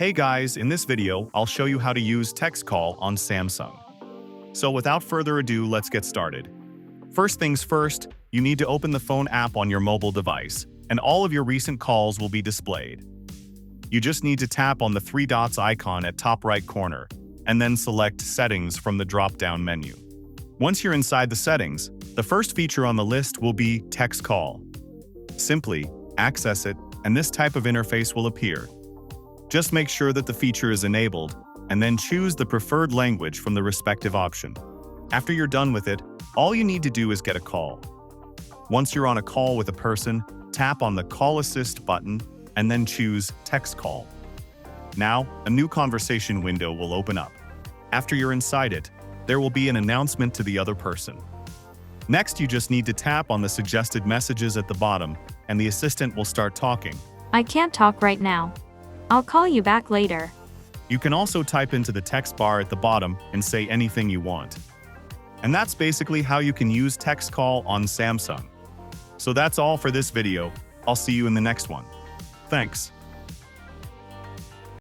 Hey guys, in this video, I'll show you how to use text call on Samsung. So without further ado, let's get started. First things first, you need to open the phone app on your mobile device, and all of your recent calls will be displayed. You just need to tap on the three dots icon at top right corner, and then select Settings from the drop-down menu. Once you're inside the settings, the first feature on the list will be Text Call. Simply access it, and this type of interface will appear. Just make sure that the feature is enabled, and then choose the preferred language from the respective option. After you're done with it, all you need to do is get a call. Once you're on a call with a person, tap on the Call Assist button, and then choose Text Call. Now, a new conversation window will open up. After you're inside it, there will be an announcement to the other person. Next, you just need to tap on the suggested messages at the bottom, and the assistant will start talking. I can't talk right now. I'll call you back later. You can also type into the text bar at the bottom and say anything you want. And that's basically how you can use text call on Samsung. So that's all for this video. I'll see you in the next one. Thanks.